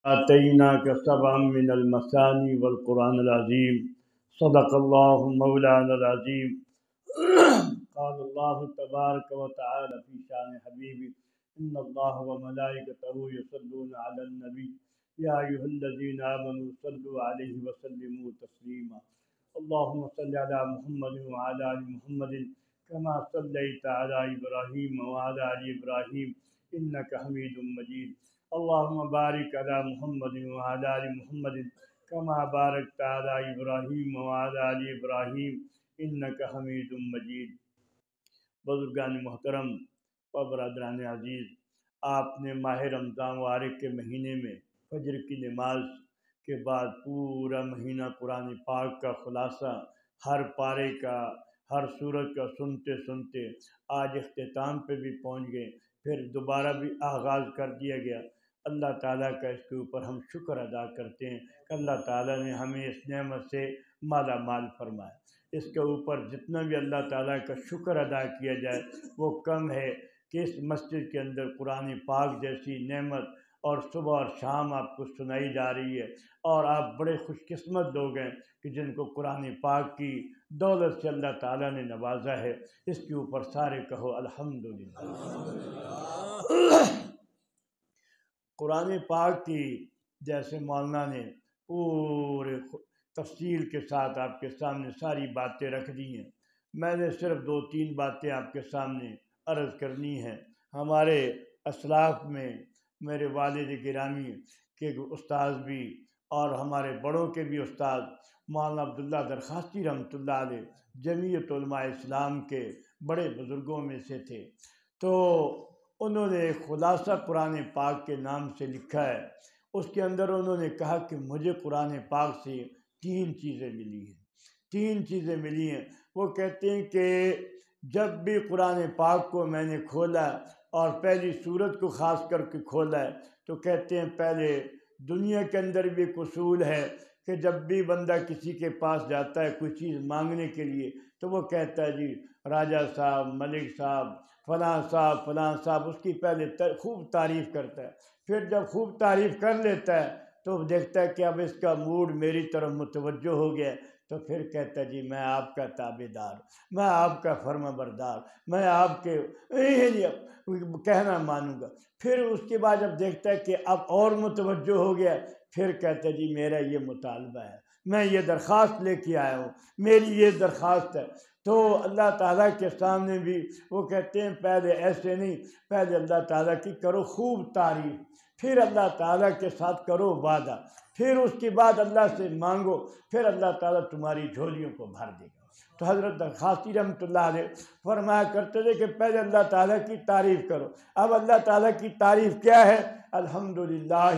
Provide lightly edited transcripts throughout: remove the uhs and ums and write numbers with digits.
آتیناک سبعا من المثانی والقرآن العظیم صدق اللہ مولانا العظیم قال اللہ تبارک و تعالی فی شان حبیبی ان اللہ وملائکتہ یصلون علی النبی یا ایھا الذین آمنوا صلوا علیہ وسلموا تسلیما اللہم صل علی محمد وعلی آل محمد کما صلیت علی ابراہیم وعلی آل ابراہیم انک حمید مجید اللہم بارک علی محمد وعلی آل محمد کما بارکت علی ابراہیم وعلی آل ابراہیم انک حمید مجید۔ بزرگان محترم و برادران عزیز، آپ نے ماہ رمضان مبارک کے مہینے میں فجر کی نماز کے بعد پورا مہینہ قرآن پاک کا خلاصہ ہر پارے کا، ہر سورت کا سنتے سنتے آج اختتام پہ بھی پہنچ گئے، پھر دوبارہ بھی آغاز کر دیا گیا۔ اللہ تعالیٰ کا اس کے اوپر ہم شکر ادا کرتے ہیں کہ اللہ تعالیٰ نے ہمیں اس نعمت سے مالا مال فرمایا۔ اس کے اوپر جتنا بھی اللہ تعالیٰ کا شکر ادا کیا جائے وہ کم ہے کہ اس مسجد کے اندر قرآن پاک جیسی نعمت اور صبح اور شام آپ کو سنائی جا رہی ہے، اور آپ بڑے خوش قسمت لوگ ہیں کہ جن کو قرآن پاک کی دولت سے اللہ تعالیٰ نے نوازا ہے۔ اس کے اوپر سارے کہو الحمدللہ۔ قرآن پاک کی جیسے مولانا نے پورے تفصیل کے ساتھ آپ کے سامنے ساری باتیں رکھ دی ہیں، میں نے صرف 2-3 باتیں آپ کے سامنے عرض کرنی ہیں۔ ہمارے اسلاف میں میرے والد گرامی کے استاذ بھی اور ہمارے بڑوں کے بھی استاد مولانا عبداللہ درخواستی رحمۃ اللہ علیہ جمعیت علماء اسلام کے بڑے بزرگوں میں سے تھے، تو انہوں نے خلاصہ قرآن پاک کے نام سے لکھا ہے۔ اس کے اندر انہوں نے کہا کہ مجھے قرآن پاک سے 3 چیزیں ملی ہیں، 3 چیزیں ملی ہیں۔ وہ کہتے ہیں کہ جب بھی قرآن پاک کو میں نے کھولا اور پہلی سورت کو خاص کر کے کھولا ہے تو کہتے ہیں پہلے دنیا کے اندر بھی ایک اصول ہے کہ جب بھی بندہ کسی کے پاس جاتا ہے کوئی چیز مانگنے کے لیے تو وہ کہتا ہے جی راجہ صاحب، ملک صاحب، فلاں صاحب، فلاں صاحب، اس کی پہلے خوب تعریف کرتا ہے۔ پھر جب خوب تعریف کر لیتا ہے تو دیکھتا ہے کہ اب اس کا موڈ میری طرف متوجہ ہو گیا ہے، تو پھر کہتا ہے جی میں آپ کا تابع دار، میں آپ کا فرما بردار، میں آپ کے کہنا مانوں گا۔ پھر اس کے بعد جب دیکھتا ہے کہ اب اور متوجہ ہو گیا، پھر کہتا ہے جی میرا یہ مطالبہ ہے، میں یہ درخواست لے کے آیا ہوں، میری یہ درخواست ہے۔ تو اللہ تعالیٰ کے سامنے بھی وہ کہتے ہیں پہلے ایسے نہیں، پہلے اللہ تعالیٰ کی کرو خوب تعریف، پھر اللہ تعالیٰ کے ساتھ کرو وعدہ، پھر اس کے بعد اللہ سے مانگو، پھر اللہ تعالیٰ تمہاری جھولیوں کو بھر دے گا۔ تو حضرت درخواستی رحمۃ اللہ علیہ فرمایا کرتے تھے کہ پہلے اللہ تعالیٰ کی تعریف کرو۔ اب اللہ تعالیٰ کی تعریف کیا ہے؟ الحمدللہ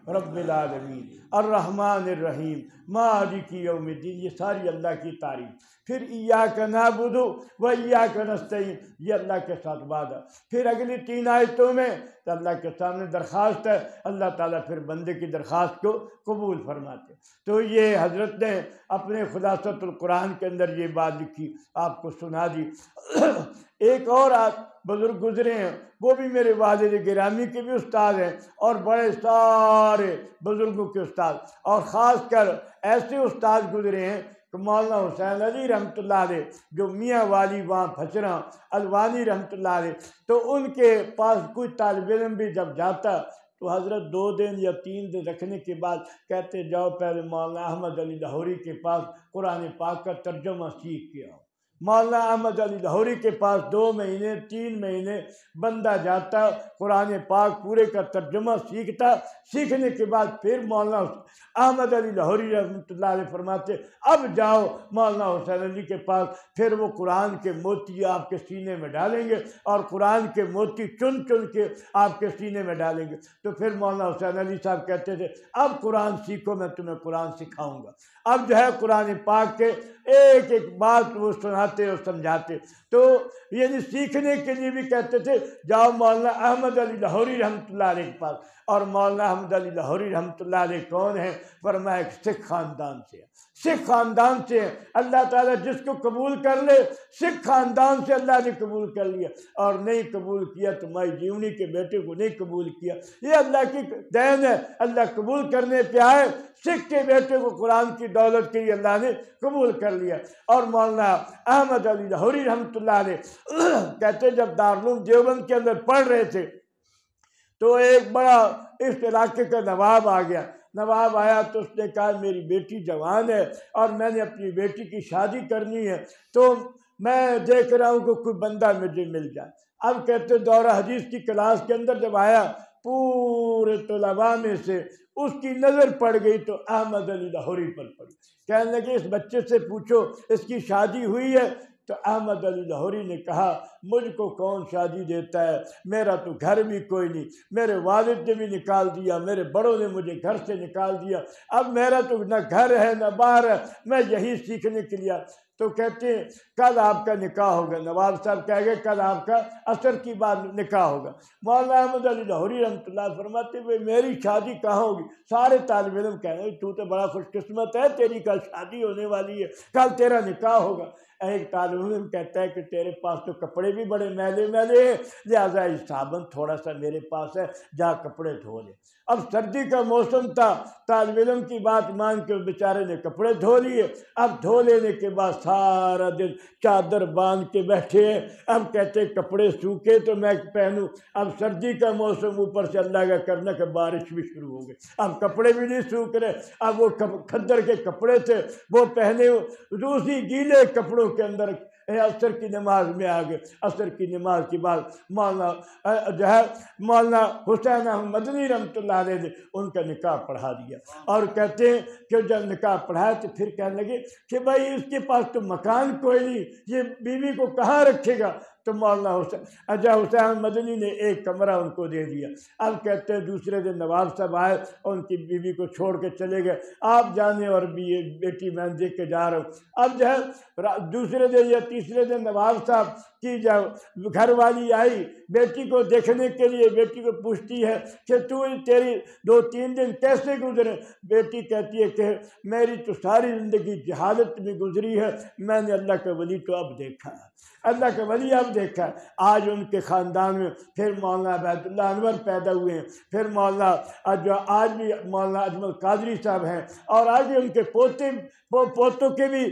رب العالمین الرحمن الرحیم مالک یوم الدین، یہ ساری اللہ کی تعریف۔ پھر ایاک نعبد و ایاک نستعین، یہ اللہ کے ساتھ وعدہ۔ پھر اگلی 3 آیتوں میں اللہ کے سامنے درخواست ہے، اللہ تعالیٰ پھر بندے کی درخواست کو قبول فرماتے۔ تو یہ حضرت نے اپنے خلاصۃ القرآن کے اندر یہ بات لکھی، آپ کو سنا دی۔ ایک اور بزرگ گزرے ہیں، وہ بھی میرے والد گرامی کے بھی استاد ہیں اور بڑے سارے بزرگوں کے استاد، اور خاص کر ایسے استاد گزرے ہیں کہ مولانا حسین علی رحمۃ اللہ علیہ جو میاں والی وہاں پھچراں الوانی رحمۃ اللہ علیہ، تو ان کے پاس کوئی طالب علم بھی جب جاتا تو حضرت 2 دن یا 3 دن رکھنے کے بعد کہتے جاؤ پہلے مولانا احمد علی لاہوری کے پاس قرآن پاک کا ترجمہ سیکھ کے آؤ۔ مولانا احمد علی لاہوری کے پاس 2 مہینے 3 مہینے بندہ جاتا، قرآن پاک پورے کا ترجمہ سیکھتا، سیکھنے کے بعد پھر مولانا احمد علی لاہوری رحمۃ اللہ علیہ فرماتے اب جاؤ مولانا حسین علی کے پاس، پھر وہ قرآن کے موتی آپ کے سینے میں ڈالیں گے اور قرآن کے موتی چن چن کے آپ کے سینے میں ڈالیں گے۔ تو پھر مولانا حسین علی صاحب کہتے تھے اب قرآن سیکھو، میں تمہیں قرآن سکھاؤں گا۔ اب جو ہے قرآن پاک کے ایک ایک بات وہ سناتے اور سمجھاتے، تو یعنی سیکھنے کے لیے بھی کہتے تھے جاؤ مولانا احمد علی لاہوری رحمۃ اللہ علیہ کے پاس۔ اور مولانا احمد علی لاہوری رحمۃ اللہ علیہ کون ہیں؟ فرمایا ایک سکھ خاندان سے، سکھ خاندان سے ہیں۔ اللہ تعالیٰ جس کو قبول کر لے سکھ خاندان سے اللہ نے قبول کر لیا، اور نہیں قبول کیا تو مائی جیونی کے بیٹے کو نہیں قبول کیا۔ یہ اللہ کی دین ہے، اللہ قبول کرنے پہ آئے۔ سکھ کے بیٹے کو قرآن کی دولت کے لیے اللہ نے قبول کر لیا۔ اور مولانا احمد علی لاہوری رحمۃ اللہ علیہ کہتے جب دارالعلوم دیوبند کے اندر پڑھ رہے تھے تو ایک بڑا اس علاقے کا نواب آ گیا۔ نواب آیا تو اس نے کہا میری بیٹی جوان ہے اور میں نے اپنی بیٹی کی شادی کرنی ہے، تو میں دیکھ رہا ہوں کہ کوئی بندہ مجھے مل جائے۔ اب کہتے دورہ حدیث کی کلاس کے اندر جب آیا پورے طلباء میں سے اس کی نظر پڑ گئی تو احمد علی لاہوری پر پڑی۔ کہنے لگے اس بچے سے پوچھو اس کی شادی ہوئی ہے؟ تو احمد علی لاہوری نے کہا مجھ کو کون شادی دیتا ہے، میرا تو گھر بھی کوئی نہیں، میرے والد نے بھی نکال دیا، میرے بڑوں نے مجھے گھر سے نکال دیا، اب میرا تو نہ گھر ہے نہ باہر ہے، میں یہی سیکھنے کے لیے۔ تو کہتے ہیں کل آپ کا نکاح ہوگا۔ نواب صاحب کہہ گئے کل آپ کا عصر کی بعد نکاح ہوگا۔ مولانا احمد علی لاہوری رحمۃ اللہ فرماتے ہوئے میری شادی کہاں ہوگی؟ سارے طالب علم کہہ رہے تو تو بڑا خوش قسمت ہے، تیری کل شادی ہونے والی ہے، کل تیرا نکاح ہوگا۔ ایک طالب علم کہتا ہے کہ تیرے پاس تو کپڑے بھی بڑے میلے میلے ہیں، لہٰذا یہ صابن تھوڑا سا میرے پاس ہے، جا کپڑے دھو لے۔ اب سردی کا موسم تھا، طالب علم کی بات مان کے بیچارے نے کپڑے دھو لیے۔ اب دھو لینے کے بعد سارا دن چادر باندھ کے بیٹھے ہیں۔ اب کہتے کپڑے سوکھے تو میں پہنوں، اب سردی کا موسم اوپر سے اللہ کا کرنا کہ بارش بھی شروع ہو گئی، اب کپڑے بھی نہیں سوکھ رہے۔ اب وہ کھدر کے کپڑے تھے وہ پہنے، دوسری گیلے کپڑوں کے اندر عصر کی نماز میں آ گئے۔ عصر کی نماز کے بعد مولانا حسین احمد مدنی رحمۃ اللہ علیہ نے ان کا نکاح پڑھا دیا۔ اور کہتے ہیں کہ جب نکاح پڑھایا تو پھر کہنے لگے کہ بھائی اس کے پاس تو مکان کوئی نہیں، یہ بیوی کو کہاں رکھے گا؟ تو مولانا حسین مدنی نے ایک کمرہ ان کو دے دیا۔ اب کہتے ہیں دوسرے دن نواب صاحب آئے اور ان کی بیوی کو چھوڑ کے چلے گئے، آپ جانے اور بھی یہ بیٹی میں دیکھ کے جا رہا ہوں۔ اب دوسرے دن یا تیسرے دن نواب صاحب کی جب گھر والی آئی بیٹی کو دیکھنے کے لیے، بیٹی کو پوچھتی ہے کہ تیری 2-3 دن کیسے گزرے؟ بیٹی کہتی ہے کہ میری تو ساری زندگی جہالت میں گزری ہے، میں نے اللہ کا ولی تو اب دیکھا ہے، اللہ کا ولی اب دیکھا ہے۔ آج ان کے خاندان میں پھر مولانا عبید اللہ انور پیدا ہوئے ہیں، پھر آج بھی مولانا اجمل قادری صاحب ہیں، اور آگے ان کے پوتوں کے بھی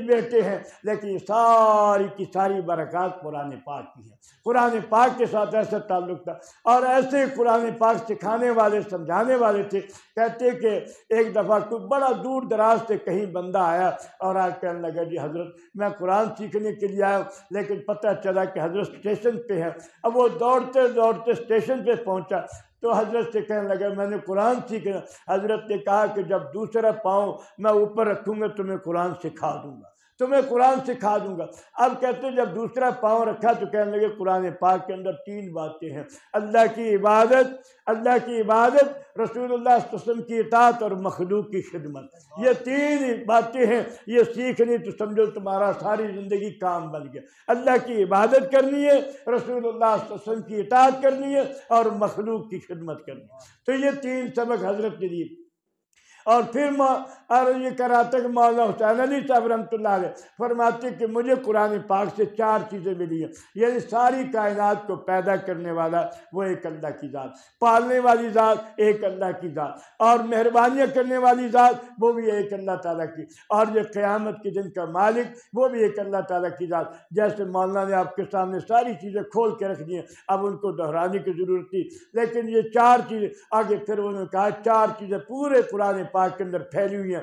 بیٹے ہیں۔ لیکن یہ ساری کی ساری برکات قرآن پاک کی ہے۔ قرآن پاک کے ساتھ ایسا تعلق تھا، اور ایسے قرآن پاک سکھانے والے سمجھانے والے تھے۔ کہتے کہ ایک دفعہ کوئی بڑا دور دراز سے کہیں بندہ آیا اور آج کہنے لگا جی حضرت میں قرآن سیکھنے کے لیے آیا ہوں، لیکن پتہ چلا کہ حضرت اسٹیشن پہ ہے۔ اب وہ دوڑتے دوڑتے اسٹیشن پہ پہنچا تو حضرت سے کہنے لگا میں نے قرآن سیکھنا۔ حضرت نے کہا کہ جب دوسرا پاؤں میں اوپر رکھوں گا تمہیں قرآن سکھا دوں گا، تمہیں قرآن سکھا دوں گا۔ اب کہتے جب دوسرا پاؤں رکھا تو کہنے لگے قرآن پاک کے اندر 3 باتیں ہیں، اللہ کی عبادت، رسول اللہ صلی اللہ علیہ وسلم کی اطاعت اور مخلوق کی خدمت۔ یہ 3 باتیں ہیں، یہ سیکھنی تو سمجھو تمہارا ساری زندگی کام بن گیا۔ اللہ کی عبادت کرنی ہے، رسول اللہ صلی اللہ علیہ وسلم کی اطاعت کرنی ہے، اور مخلوق کی خدمت کرنی ہے۔ تو یہ 3 سبق حضرت نے دیے۔ اور پھر یہ کراتا کہ مولانا حسین علی صاحب رحمۃ اللہ علیہ فرماتے کہ مجھے قرآن پاک سے 4 چیزیں ملی ہیں، یعنی ساری کائنات کو پیدا کرنے والا وہ ایک اللہ کی ذات، پالنے والی ذات ایک اللہ کی ذات، اور مہربانیاں کرنے والی ذات وہ بھی ایک اللہ تعالیٰ کی، اور یہ قیامت کے دن کا مالک وہ بھی ایک اللہ تعالیٰ کی ذات۔ جیسے مولانا نے آپ کے سامنے ساری چیزیں کھول کے رکھ دی ہیں، اب ان کو دہرانے کی ضرورت تھی، لیکن یہ 4 چیزیں آگے پھر انہوں نے کہا 4 چیزیں پورے قرآن پاک کے اندر پھیلی ہوئی ہیں،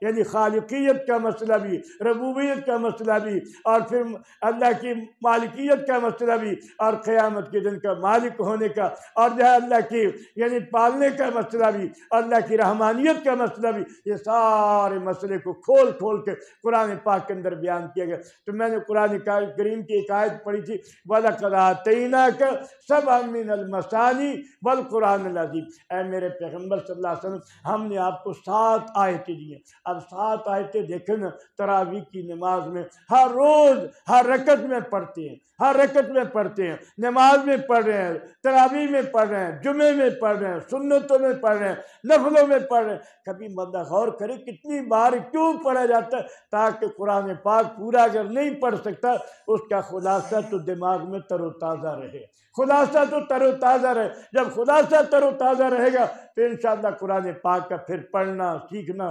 یعنی خالقیت کا مسئلہ بھی، ربوبیت کا مسئلہ بھی، اور پھر اللہ کی مالکیت کا مسئلہ بھی، اور قیامت کے دن کا مالک ہونے کا، اور جو ہے اللہ کی یعنی پالنے کا مسئلہ بھی، اللہ کی رحمانیت کا مسئلہ بھی، یہ سارے مسئلے کو کھول کھول کے قرآن پاک کے اندر بیان کیا گیا۔ تو میں نے قرآن کریم کی ایک آیت پڑھی تھی وَلَقَدْ آتَيْنَاكَ سَبْعًا مِّنَ الْمَثَانِي وَالْقُرْآنِ الْعَظِيمِ، اے میرے پیغمبر صلی اللہ علیہ وسلم ہم نے نے آپ کو 7 آیتیں دی ہیں۔ اب 7 آیتیں دیکھیں نا، تراویح کی نماز میں ہر روز ہر رکعت میں پڑھتے ہیں، ہر رکعت میں پڑھتے ہیں، نماز میں پڑھ رہے ہیں، تراویح میں پڑھ رہے ہیں، جمعے میں پڑھ رہے ہیں، سنتوں میں پڑھ رہے ہیں، نفلوں میں پڑھ رہے ہیں۔ کبھی بندہ غور کرے کتنی بار کیوں پڑھا جاتا ہے؟ تاکہ قرآن پاک پورا اگر نہیں پڑھ سکتا اس کا خلاصہ تو دماغ میں تر و تازہ رہے، خلاصہ تو تر و تازہ رہے۔ جب خلاصہ تر و تازہ رہے گا تو انشاءاللہ قرآن پاک کا پھر پڑھنا، سیکھنا